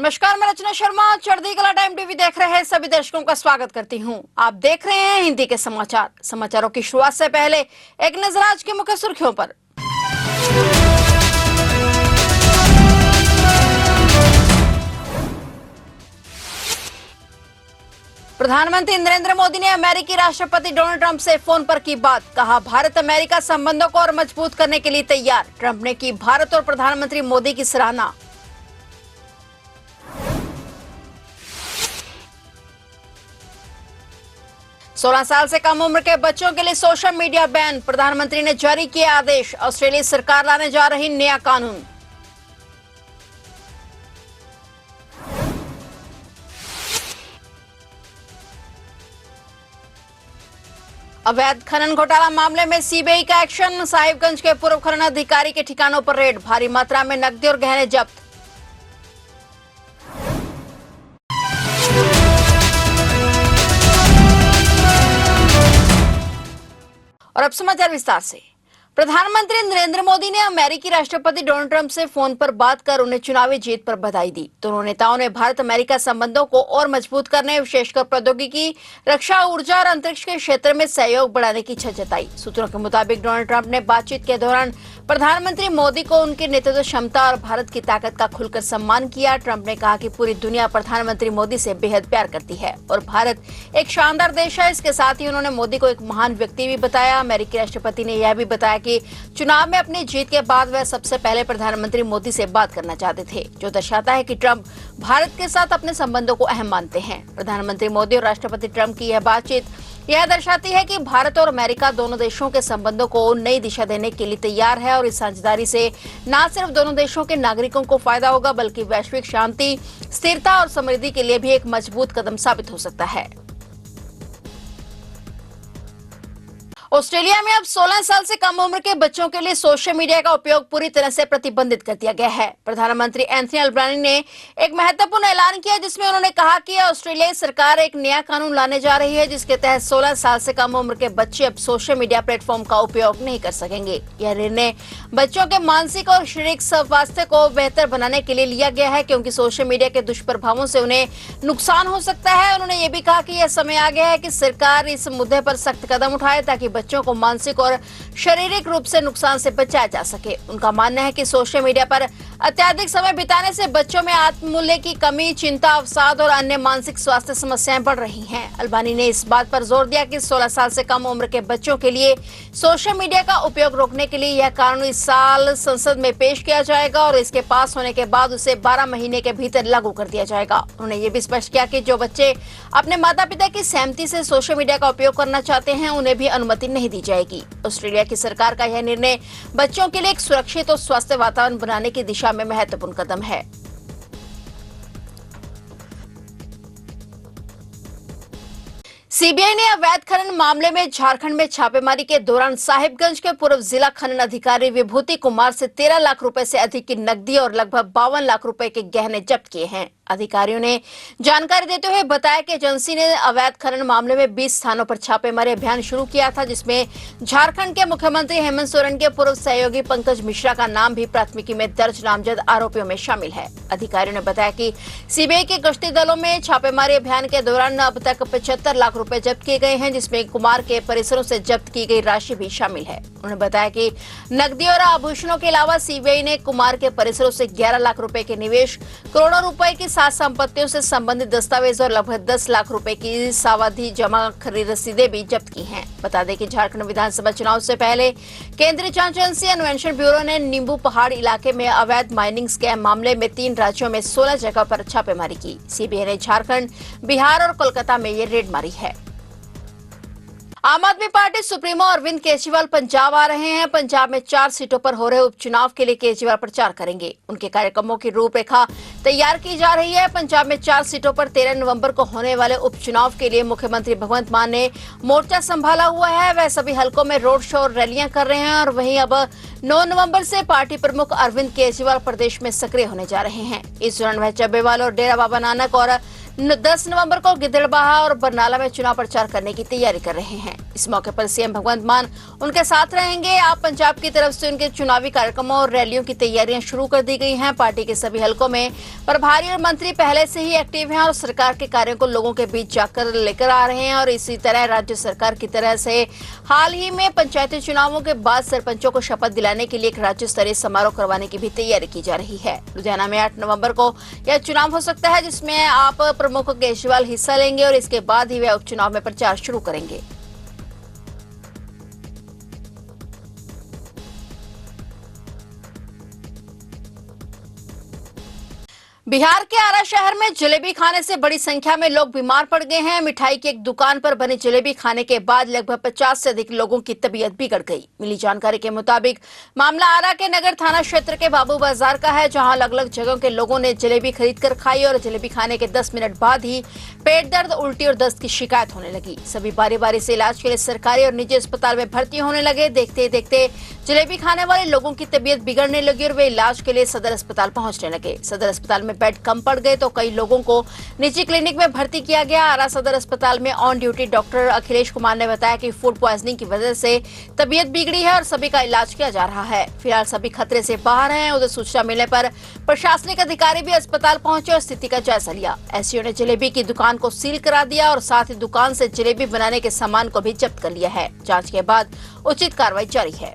नमस्कार, मैं रचना शर्मा चढ़ती कला टाइम टीवी देख रहे हैं सभी दर्शकों का स्वागत करती हूं। आप देख रहे हैं हिंदी के समाचार। समाचारों की शुरुआत से पहले एक नजर आज की मुख्य सुर्खियों पर। प्रधानमंत्री नरेंद्र मोदी ने अमेरिकी राष्ट्रपति डोनाल्ड ट्रंप से फोन पर की बात। कहा, भारत अमेरिका संबंधों को और मजबूत करने के लिए तैयार। ट्रंप ने की भारत और प्रधानमंत्री मोदी की सराहना। सोलह साल से कम उम्र के बच्चों के लिए सोशल मीडिया बैन। प्रधानमंत्री ने जारी किया आदेश। ऑस्ट्रेलियाई सरकार लाने जा रही नया कानून। अवैध खनन घोटाला मामले में सीबीआई का एक्शन। साहिबगंज के पूर्व खनन अधिकारी के ठिकानों पर रेड। भारी मात्रा में नकदी और गहने जब्त। और अब समाचार विस्तार से। प्रधानमंत्री नरेंद्र मोदी ने अमेरिकी राष्ट्रपति डोनाल्ड ट्रंप से फोन पर बात कर उन्हें चुनावी जीत पर बधाई दी। दोनों नेताओं ने भारत अमेरिका संबंधों को और मजबूत करने, विशेषकर प्रौद्योगिकी, रक्षा, ऊर्जा और अंतरिक्ष के क्षेत्र में सहयोग बढ़ाने की इच्छा जताई। सूत्रों के मुताबिक डोनाल्ड ट्रंप ने बातचीत के दौरान प्रधानमंत्री मोदी को उनकी नेतृत्व क्षमता और भारत की ताकत का खुलकर सम्मान किया। ट्रंप ने कहा कि पूरी दुनिया प्रधानमंत्री मोदी से बेहद प्यार करती है और भारत एक शानदार देश है। इसके साथ ही उन्होंने मोदी को एक महान व्यक्ति भी बताया। अमेरिकी राष्ट्रपति ने यह भी बताया कि चुनाव में अपनी जीत के बाद वह सबसे पहले प्रधानमंत्री मोदी से बात करना चाहते थे, जो दर्शाता है कि ट्रंप भारत के साथ अपने संबंधों को अहम मानते हैं। प्रधानमंत्री मोदी और राष्ट्रपति ट्रंप की यह बातचीत यह दर्शाती है कि भारत और अमेरिका दोनों देशों के संबंधों को नई दिशा देने के लिए तैयार है और इस साझेदारी से न सिर्फ दोनों देशों के नागरिकों को फायदा होगा, बल्कि वैश्विक शांति, स्थिरता और समृद्धि के लिए भी एक मजबूत कदम साबित हो सकता है। ऑस्ट्रेलिया में अब 16 साल से कम उम्र के बच्चों के लिए सोशल मीडिया का उपयोग पूरी तरह से प्रतिबंधित कर दिया गया है। प्रधानमंत्री एंथनी अल्बानी ने एक महत्वपूर्ण ऐलान किया, जिसमें उन्होंने कहा कि ऑस्ट्रेलियाई सरकार एक नया कानून लाने जा रही है, जिसके तहत 16 साल से कम उम्र के बच्चे अब सोशल मीडिया प्लेटफॉर्म का उपयोग नहीं कर सकेंगे। यह निर्णय बच्चों के मानसिक और शारीरिक स्वास्थ्य को बेहतर बनाने के लिए लिया गया है, क्योंकि सोशल मीडिया के दुष्प्रभावों से उन्हें नुकसान हो सकता है। उन्होंने ये भी कहा कि यह समय आ गया है कि सरकार इस मुद्दे पर सख्त कदम उठाए, ताकि बच्चों को मानसिक और शारीरिक रूप से नुकसान से बचाया जा सके। उनका मानना है कि सोशल मीडिया पर अत्यधिक समय बिताने से बच्चों में आत्ममूल्य की कमी, चिंता, अवसाद और अन्य मानसिक स्वास्थ्य समस्याएं बढ़ रही हैं। अल्बानी ने इस बात पर जोर दिया कि 16 साल से कम उम्र के बच्चों के लिए सोशल मीडिया का उपयोग रोकने के लिए यह कानून इस साल संसद में पेश किया जाएगा और इसके पास होने के बाद उसे 12 महीने के भीतर लागू कर दिया जाएगा। उन्होंने ये भी स्पष्ट किया कि जो बच्चे अपने माता पिता की सहमति से सोशल मीडिया का उपयोग करना चाहते हैं, उन्हें भी अनुमति नहीं दी जाएगी। ऑस्ट्रेलिया की सरकार का यह निर्णय बच्चों के लिए एक सुरक्षित और स्वस्थ वातावरण बनाने की दिशा में महत्वपूर्ण कदम है। सीबीआई ने अवैध खनन मामले में झारखंड में छापेमारी के दौरान साहिबगंज के पूर्व जिला खनन अधिकारी विभूति कुमार से 13 लाख रुपए से अधिक की नकदी और लगभग 52 लाख रुपए के गहने जब्त किए हैं। अधिकारियों ने जानकारी देते हुए बताया कि एजेंसी ने अवैध खनन मामले में 20 स्थानों पर छापेमारी अभियान शुरू किया था, जिसमें झारखंड के मुख्यमंत्री हेमंत सोरेन के पूर्व सहयोगी पंकज मिश्रा का नाम भी प्राथमिकी में दर्ज नामजद आरोपियों में शामिल है। अधिकारियों ने बताया कि सीबीआई के गश्ती दलों में छापेमारी अभियान के दौरान अब तक 75 लाख रुपए जब्त किए गए हैं, जिसमें कुमार के परिसरों से जब्त की गई राशि भी शामिल है। उन्होंने बताया कि नकदी और आभूषणों के अलावा सीबीआई ने कुमार के परिसरों से 11 लाख रुपए के निवेश, करोड़ों रुपए की सात संपत्तियों से संबंधित दस्तावेज और लगभग 10 लाख रुपए की सावधि जमा खरीद रसीदें भी जब्त की हैं। बता दें कि झारखंड विधानसभा चुनाव से पहले केंद्रीय जांच एजेंसी अन्वेषण ब्यूरो ने नींबू पहाड़ इलाके में अवैध माइनिंग स्कैम मामले में 3 राज्यों में 16 जगह पर छापेमारी की। सीबीआई ने झारखंड, बिहार और कोलकाता में ये रेड मारी है। आम आदमी पार्टी सुप्रीमो अरविंद केजरीवाल पंजाब आ रहे हैं। पंजाब में 4 सीटों पर हो रहे उपचुनाव के लिए केजरीवाल प्रचार करेंगे। उनके कार्यक्रमों की रूपरेखा तैयार की जा रही है। पंजाब में 4 सीटों पर 13 नवंबर को होने वाले उपचुनाव के लिए मुख्यमंत्री भगवंत मान ने मोर्चा संभाला हुआ है। वह सभी हलकों में रोड शो और रैलियां कर रहे हैं और वहीं अब 9 नवंबर से पार्टी प्रमुख अरविंद केजरीवाल प्रदेश में सक्रिय होने जा रहे हैं। इस दौरान वह चब्बेवाल और डेरा बाबा नानक और 10 नवंबर को गिद्धड़बाहा और बरनाला में चुनाव प्रचार करने की तैयारी कर रहे हैं। इस मौके पर सीएम भगवंत मान उनके साथ रहेंगे। आप पंजाब की तरफ से उनके चुनावी कार्यक्रमों और रैलियों की तैयारियां शुरू कर दी गई हैं। पार्टी के सभी हलकों में प्रभारी और मंत्री पहले से ही एक्टिव हैं और सरकार के कार्यों को लोगों के बीच जाकर लेकर आ रहे हैं। और इसी तरह राज्य सरकार की तरह से हाल ही में पंचायती चुनावों के बाद सरपंचों को शपथ दिलाने के लिए एक राज्य स्तरीय समारोह करवाने की भी तैयारी की जा रही है। लुधियाना में 8 नवंबर को यह चुनाव हो सकता है, जिसमें आप प्रमुख केजरीवाल हिस्सा लेंगे और इसके बाद ही वे उपचुनाव में प्रचार शुरू करेंगे। बिहार के आरा शहर में जलेबी खाने से बड़ी संख्या में लोग बीमार पड़ गए हैं। मिठाई की एक दुकान पर बनी जलेबी खाने के बाद लगभग 50 से अधिक लोगों की तबीयत बिगड़ गई। मिली जानकारी के मुताबिक मामला आरा के नगर थाना क्षेत्र के बाबू बाजार का है, जहां अलग अलग जगहों के लोगों ने जलेबी खरीदकर खाई और जलेबी खाने के 10 मिनट बाद ही पेट दर्द, उल्टी और दस्त की शिकायत होने लगी। सभी बारी बारी से इलाज के लिए सरकारी और निजी अस्पताल में भर्ती होने लगे। देखते देखते जलेबी खाने वाले लोगों की तबीयत बिगड़ने लगी और वे इलाज के लिए सदर अस्पताल पहुंचने लगे। सदर अस्पताल में बेड कम पड़ गए तो कई लोगों को निजी क्लिनिक में भर्ती किया गया। आरा सदर अस्पताल में on duty doctor Akhilesh Kumar ने बताया कि फूड पॉइजनिंग की वजह से तबीयत बिगड़ी है और सभी का इलाज किया जा रहा है। फिलहाल सभी खतरे से बाहर हैं। उधर सूचना मिलने पर प्रशासनिक अधिकारी भी अस्पताल पहुंचे और स्थिति का जायजा लिया। एसडीओ ने जलेबी की दुकान को सील करा दिया और साथ ही दुकान से जलेबी बनाने के सामान को भी जब्त कर लिया है। जांच के बाद उचित कार्रवाई जारी है।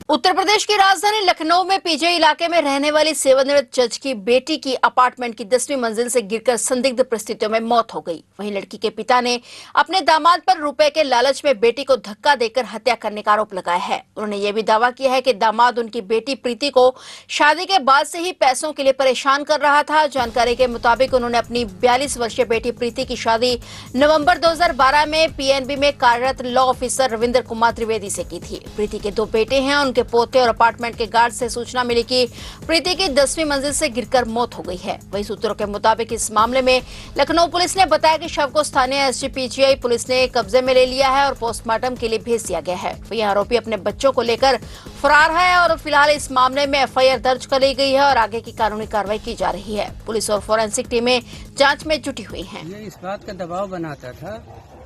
उत्तर प्रदेश की राजधानी लखनऊ में पीजे इलाके में रहने वाली सेवानिवृत्त जज की बेटी की अपार्टमेंट की 10वीं मंजिल से गिरकर संदिग्ध परिस्थितियों में मौत हो गई। वहीं लड़की के पिता ने अपने दामाद पर रुपए के लालच में बेटी को धक्का देकर हत्या करने का आरोप लगाया है। उन्होंने ये भी दावा किया है कि दामाद उनकी बेटी प्रीति को शादी के बाद से ही पैसों के लिए परेशान कर रहा था। जानकारी के मुताबिक उन्होंने अपनी 42 वर्षीय बेटी प्रीति की शादी नवम्बर 2012 में पीएनबी में कार्यरत लॉ ऑफिसर रविंद्र कुमार त्रिवेदी से की थी। प्रीति के 2 बेटे हैं। उनके पोते और अपार्टमेंट के गार्ड से सूचना मिली कि प्रीति की 10वीं मंजिल से गिरकर मौत हो गई है। वहीं सूत्रों के मुताबिक इस मामले में लखनऊ पुलिस ने बताया कि शव को स्थानीय एसजीपीजीआई पुलिस ने कब्जे में ले लिया है और पोस्टमार्टम के लिए भेज दिया गया है। वहीं आरोपी अपने बच्चों को लेकर फरार है और फिलहाल इस मामले में एफआईआर दर्ज कर ली गई है और आगे की कानूनी कार्रवाई की जा रही है। पुलिस और फोरेंसिक टीमें जांच में जुटी हुई हैं। ये इस बात का दबाव बनाता था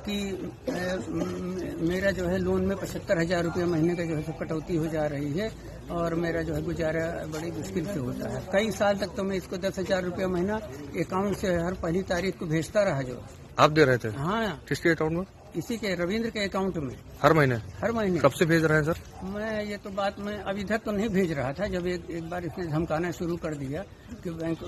कि मेरा जो है लोन में 75,000 रुपये महीने का जो है कटौती हो जा रही है और मेरा जो है गुजारा बड़ी मुश्किल से होता है। कई साल तक तो मैं इसको 10,000 रुपये महीना अकाउंट से हर पहली तारीख को भेजता रहा। जो आप दे रहे थे? हाँ। किसके अकाउंट में? इसी के रविंद्र के अकाउंट में। हर महीने? हर महीने। कब से भेज रहे हैं सर? मैं ये तो बात मैं अब इधर तो नहीं भेज रहा था। जब एक बार इसने धमकाना शुरू कर दिया कि बैंक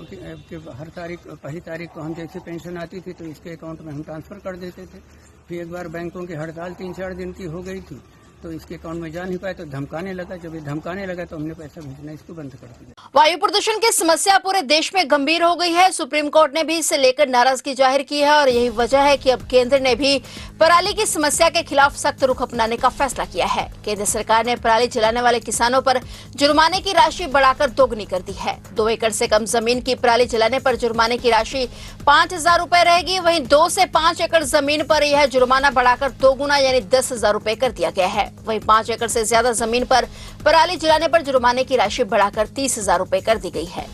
के हर तारीख पहली तारीख को हम जैसे पेंशन आती थी तो इसके अकाउंट में हम ट्रांसफर कर देते थे। फिर एक बार बैंकों की हड़ताल 3-4 दिन की हो गई थी तो इसके अकाउंट में जा नहीं पाया तो धमकाने लगा। जब ये धमकाने लगा तो हमने पैसा भेजना इसको बंद कर दिया। वायु प्रदूषण की समस्या पूरे देश में गंभीर हो गई है। सुप्रीम कोर्ट ने भी इसे लेकर नाराजगी जाहिर की है और यही वजह है कि अब केंद्र ने भी पराली की समस्या के खिलाफ सख्त रुख अपनाने का फैसला किया है। केंद्र सरकार ने पराली जलाने वाले किसानों पर जुर्माने की राशि बढ़ाकर दोगुनी कर दी है। 2 एकड़ से कम जमीन की पराली जलाने पर जुर्माने की राशि 5,000 रुपए रहेगी। वहीं 2 से 5 एकड़ जमीन पर यह जुर्माना बढ़ाकर 2 गुना यानी 10,000 रुपए कर दिया गया है। वहीं 5 एकड़ से ज्यादा जमीन पर पराली जलाने पर जुर्माने की राशि बढ़ाकर 30,000 रुपए कर दी गई है।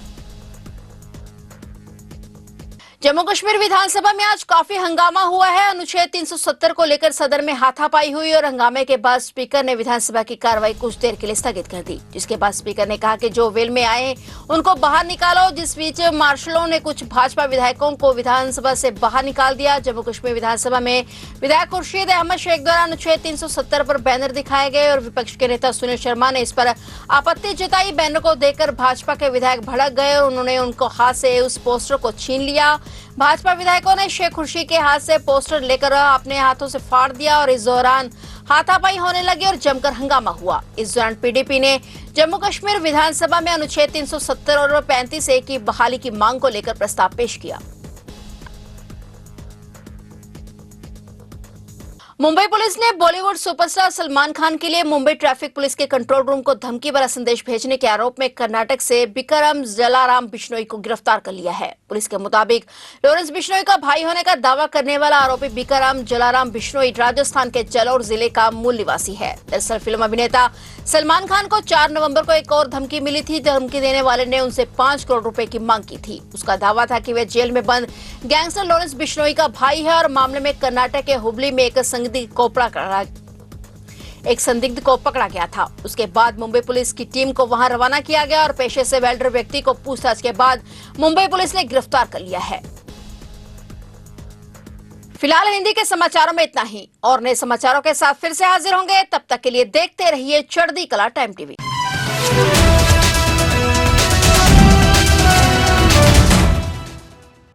जम्मू कश्मीर विधानसभा में आज काफी हंगामा हुआ है। अनुच्छेद 370 को लेकर सदन में हाथापाई हुई और हंगामे के बाद स्पीकर ने विधानसभा की कार्रवाई कुछ देर के लिए स्थगित कर दी, जिसके बाद स्पीकर ने कहा कि जो वेल में आए उनको बाहर निकालो। जिस बीच मार्शलों ने कुछ भाजपा विधायकों को विधानसभा से बाहर निकाल दिया। जम्मू कश्मीर विधानसभा में विधायक खुर्शीद अहमद शेख द्वारा अनुच्छेद 370 पर बैनर दिखाए गए और विपक्ष के नेता सुनील शर्मा ने इस पर आपत्ति जताई। बैनर को देखकर भाजपा के विधायक भड़क गए और उन्होंने उनको हाथ से उस पोस्टर को छीन लिया। भाजपा विधायकों ने शेख खुर्शीद के हाथ से पोस्टर लेकर अपने हाथों से फाड़ दिया और इस दौरान हाथापाई होने लगी और जमकर हंगामा हुआ। इस दौरान पीडीपी ने जम्मू कश्मीर विधानसभा में अनुच्छेद 370 और 35A की बहाली की मांग को लेकर प्रस्ताव पेश किया। मुंबई पुलिस ने बॉलीवुड सुपरस्टार सलमान खान के लिए मुंबई ट्रैफिक पुलिस के कंट्रोल रूम को धमकी भरा संदेश भेजने के आरोप में कर्नाटक से बिक्रम जलाराम बिश्नोई को गिरफ्तार कर लिया है। पुलिस के मुताबिक लॉरेंस बिश्नोई का भाई होने का दावा करने वाला आरोपी बिक्रम जलाराम बिश्नोई राजस्थान के जलोर जिले का मूल निवासी है। दरअसल फिल्म अभिनेता सलमान खान को 4 नवंबर को एक और धमकी मिली थी। धमकी देने वाले ने उनसे 5 करोड़ रुपए की मांग की थी। उसका दावा था कि वह जेल में बंद गैंगस्टर लॉरेंस बिश्नोई का भाई है और मामले में कर्नाटक के हुबली में एक संदिग्ध को पकड़ा गया था। उसके बाद मुंबई पुलिस की टीम को वहां रवाना किया गया और पेशे से वेल्डर व्यक्ति को पूछताछ के बाद मुंबई पुलिस ने गिरफ्तार कर लिया है। फिलहाल हिंदी के समाचारों में इतना ही और नए समाचारों के साथ फिर से हाजिर होंगे। तब तक के लिए देखते रहिए चढ़ती कला टाइम टीवी।